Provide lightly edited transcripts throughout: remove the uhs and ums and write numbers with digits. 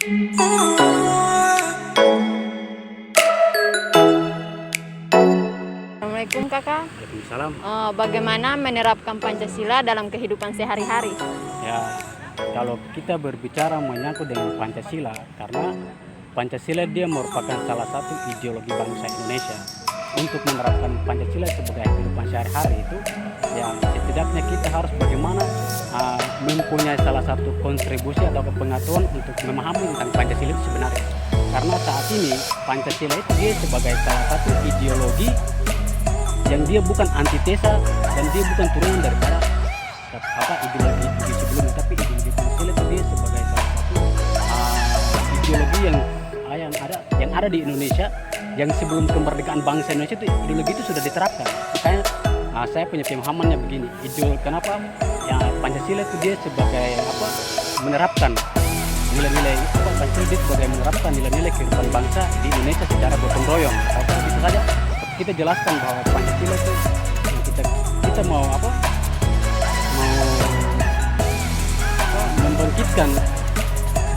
Assalamualaikum kakak. Waalaikumsalam. Bagaimana menerapkan Pancasila dalam kehidupan sehari-hari? Ya, kalau kita berbicara menyangkut dengan Pancasila, karena Pancasila dia merupakan salah satu ideologi bangsa Indonesia. Untuk menerapkan Pancasila sebagai kehidupan sehari-hari itu, ya setidaknya kita harus bagaimana mempunyai salah satu kontribusi atau pengetahuan untuk memahami tentang Pancasila itu sebenarnya. Karena saat ini Pancasila itu dia sebagai salah satu ideologi yang dia bukan antitesa dan dia bukan turunan daripada ideologi sebelumnya, tapi ideologi Pancasila itu dia sebagai salah satu ideologi yang ada di Indonesia, yang sebelum kemerdekaan bangsa Indonesia itu ideologi itu sudah diterapkan. Makanya saya punya pemahamannya begini, kenapa ya Pancasila itu dia sebagai menerapkan nilai-nilai Pancasila dia sebagai menerapkan nilai-nilai kehidupan bangsa di Indonesia secara gotong royong. Atau bisa saja kita jelaskan bahwa Pancasila itu kita mau membangkitkan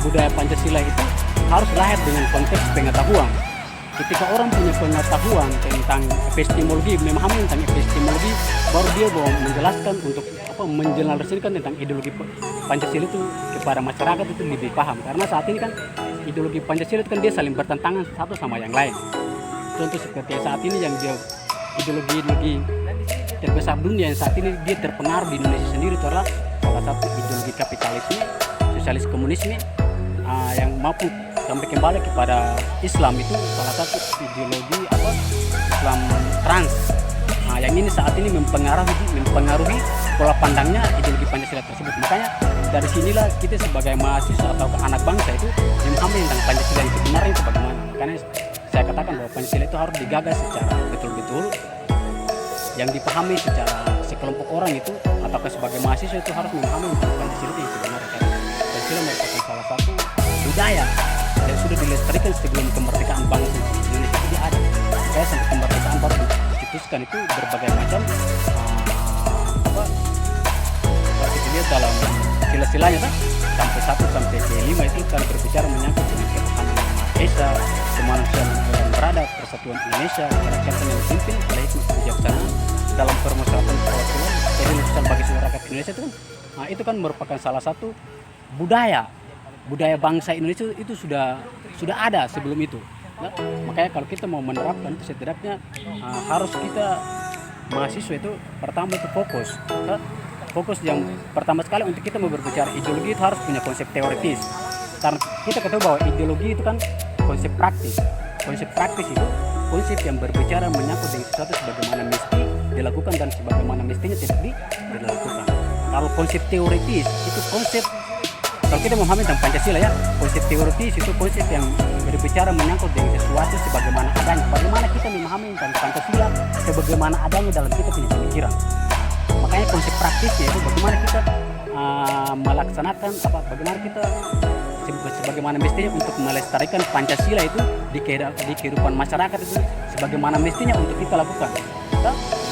budaya Pancasila itu harus lahir dengan konteks pengetahuan. Ketika orang punya pengetahuan tentang epistemologi, memahami tentang epistemologi, baru dia mau menjelaskan untuk menjelaskan tentang ideologi Pancasila itu kepada masyarakat itu lebih paham. Karena saat ini kan ideologi Pancasila itu kan dia saling bertentangan satu sama yang lain. Contoh seperti saat ini yang dia ideologi terbesar dunia yang saat ini dia terpengaruh di Indonesia sendiri itu adalah salah satu ideologi kapitalisme, sosialis komunisme, yang mampu sampai kembali kepada Islam itu salah satu ideologi Islam trans. Yang ini saat ini mempengaruhi pola pandangnya ideologi Pancasila tersebut. Makanya dari sinilah kita sebagai mahasiswa atau anak bangsa itu memahami tentang Pancasila yang sebenarnya itu bagaimana. Makanya saya katakan bahwa Pancasila itu harus digagas secara betul-betul, yang dipahami secara sekelompok orang itu, atau sebagai mahasiswa itu harus memahami tentang Pancasila itu yang sebenarnya. Karena Pancasila merupakan salah satu budaya yang sudah dilestarikan sebelum kemerdekaan bangsa Indonesia itu ada. Makanya sampai kemerdekaan baru dicetuskan itu berbagai macam kalau kita lihat dalam sila-silanya kan, sampai 1 sampai ke 5 itu kan berbicara menyangkut dengan ketuhanan yang Maha Esa, kemanusiaan yang beradab, persatuan Indonesia, kerakyatan yang dipimpin oleh hikmat kebijaksanaan dalam permusyawaratan perwakilan keadilan sosial bagi seluruh rakyat Indonesia itu kan, itu kan merupakan salah satu budaya bangsa Indonesia itu sudah ada sebelum itu. Nah, makanya kalau kita mau menerapkan itu setidaknya harus kita mahasiswa itu pertama itu fokus yang pertama sekali untuk kita mau berbicara ideologi itu harus punya konsep teoritis. Karena kita ketahui bahwa ideologi itu kan konsep praktis. Konsep praktis itu konsep yang berbicara menyangkut dengan sesuatu sebagaimana mesti dilakukan dan sebagaimana mestinya tidak dilakukan. Kalau konsep teoritis itu konsep, kalau kita memahami tentang Pancasila ya, konsep teoritis itu konsep yang berbicara menyangkut dengan sesuatu sebagaimana adanya. Bagaimana kita memahami tentang Pancasila sebagaimana adanya dalam kita punya pemikiran. Makanya konsep praktisnya itu bagaimana kita melaksanakan bagaimana kita sebagaimana mestinya untuk melestarikan Pancasila itu di kehidupan masyarakat itu sebagaimana mestinya untuk kita lakukan.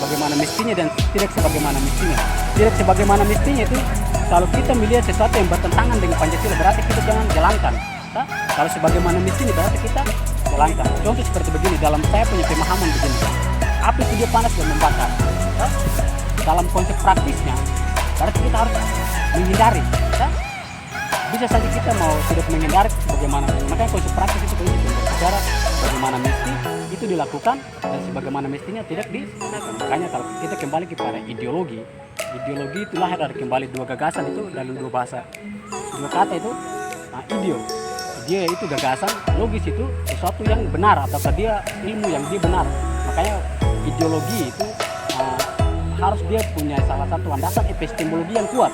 Bagaimana mestinya dan tidak sebagaimana mestinya. Tidak sebagaimana mestinya itu kalau kita melihat sesuatu yang bertentangan dengan Pancasila berarti kita jangan jalankan. Kalau sebagaimana mestinya berarti kita jalankan. Contoh seperti begini, dalam saya punya pemahaman begini. Api itu dia panas dan membakar. Dalam konsep praktisnya berarti kita harus menghindari. Bisa saja kita mau tidak menghindari bagaimana. Makanya konsep praktis itu berbicara bagaimana mesti itu dilakukan dan sebagaimana mestinya tidak dilakukan. Makanya kalau kita kembali kepada ideologi itu lahir dari kembali dua gagasan itu dalam dua bahasa, dua kata itu idea itu gagasan, logis itu sesuatu yang benar atau dia ilmu yang dia benar. Makanya ideologi itu harus dia punya salah satu landasan epistemologi yang kuat.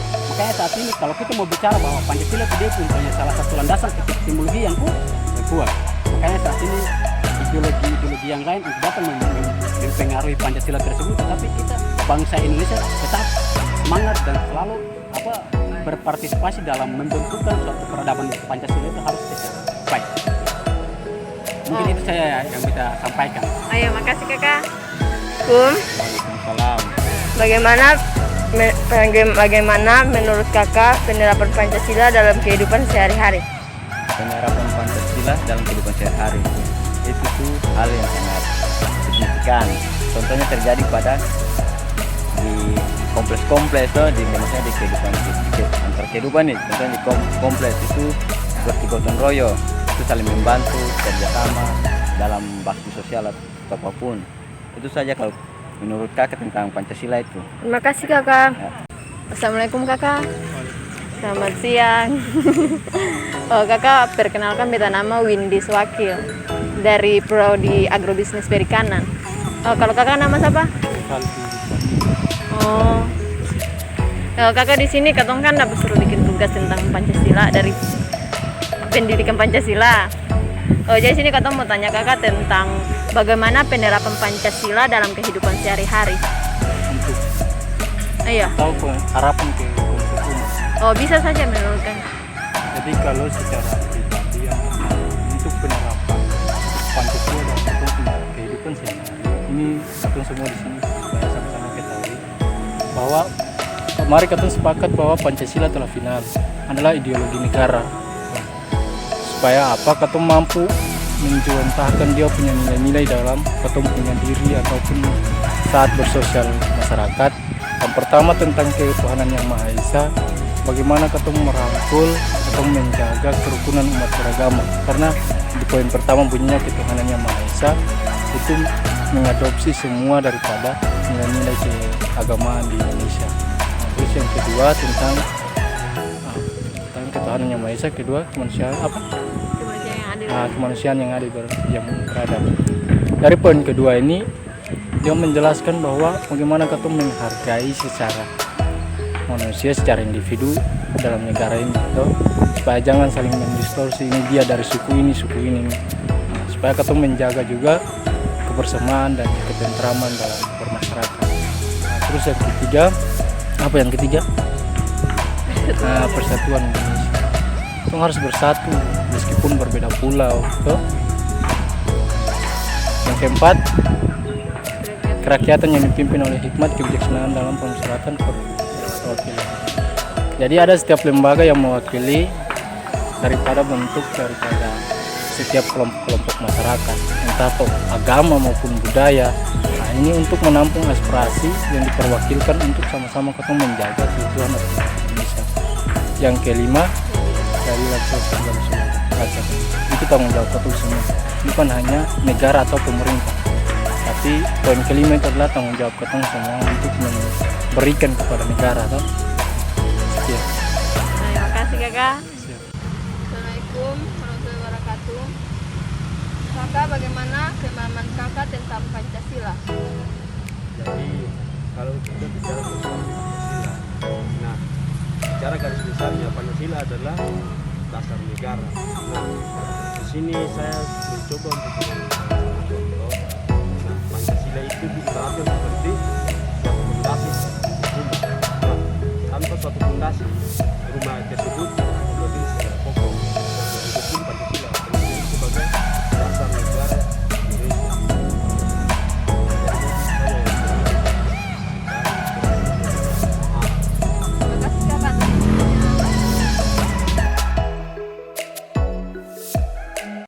Makanya saat ini kalau kita mau bicara bahwa Pancasila itu dia punya salah satu landasan epistemologi yang kuat. Makanya saat ini ideologi yang lain dapat mempengaruhi Pancasila tersebut, tapi kita bangsa Indonesia tetap semangat dan selalu berpartisipasi dalam membentukkan suatu peradaban Pancasila itu harus secara baik. Mungkin itu saya yang bisa sampaikan. Ayo, makasih kakak. Waalaikumsalam. Bagaimana Bagaimana menurut kakak penerapan Pancasila dalam kehidupan sehari-hari? Penerapan Pancasila dalam kehidupan sehari-hari itu tuh hal yang sangat signifikan. Contohnya terjadi pada di kompleks-kompleks di maksudnya di kehidupan antar kehidupan nih. Contohnya di kompleks itu seperti gotong royong, itu saling membantu, kerjasama dalam bakti sosial atau apapun. Itu saja kalau menurut kakak tentang Pancasila itu. Terima kasih kakak. Ya. Assalamualaikum kakak. Selamat siang. Oh, kakak, perkenalkan beta nama Windy Swakil dari Prodi Agrobisnis Perikanan. Oh, kalau kakak nama siapa? Oh. Oh, kakak di sini katong kan dapat suruh bikin tugas tentang Pancasila dari pendidikan Pancasila. Oh, jadi sini katong mau tanya kakak tentang bagaimana penerapan Pancasila dalam kehidupan sehari-hari. Untuk Iya. tahu harapan ke kelompok umum. Oh, bisa saja menurut kakak. Jadi kalau secara pribadi untuk penerapan Pancasila dalam kehidupan sehari-hari ini kita semua di sini supaya sama-sama ketahui bahwa mari kita sepakat bahwa Pancasila telah final adalah ideologi negara. Supaya apa? Kita mampu menjuantahkan dia punya nilai-nilai dalam kita punya diri ataupun saat bersosial masyarakat. Yang pertama tentang ketuhanan yang Maha Esa, bagaimana kita merangkul atau menjaga kerukunan umat beragama. Karena di poin pertama bunyinya ketuhanan yang Maha Esa itu mengadopsi semua daripada nilai-nilai keagamaan di Indonesia. Nah, terus yang kedua tentang ketuhanan yang Maha Esa, kedua kemanusiaan apa? Kemanusiaan yang adil yang beradab. Dari poin kedua ini dia menjelaskan bahwa bagaimana kita menghargai secara manusia, secara individu dalam negara ini, supaya jangan saling mendistorsi ini dia dari suku ini. Nah, supaya kita menjaga juga kebersamaan dan ketentraman dalam bermasyarakat. Nah, terus yang ketiga, apa yang ketiga? Persatuan Indonesia. Kita harus bersatu meskipun berbeda pulau. Yang keempat, kerakyatan yang dipimpin oleh hikmat kebijaksanaan dalam pemusyawaratan perwakilan. Jadi ada setiap lembaga yang mewakili daripada setiap kelompok masyarakat, entah agama maupun budaya. Nah, ini untuk menampung aspirasi yang diperwakilkan untuk sama-sama kita menjaga keutuhan Indonesia. Yang kelima, dari rakyat. Itu tanggung jawab kita semua, bukan hanya negara atau pemerintah. Tapi poin kelima itu adalah tanggung jawab kita semua untuk memberikan kepada negara. Sekian. Terima kasih kakak. Siap. Assalamualaikum warahmatullahi wabarakatuh. Kakak, bagaimana pemahaman kakak tentang Pancasila? Jadi kalau kita bicara tentang Pancasila, nah secara garis besarnya Pancasila adalah dasar negara. Nah di sini saya mencoba untuk mencontoh. Nah Pancasila itu diibaratkan seperti suatu fondasi rumah. Nah, tanpa suatu fondasi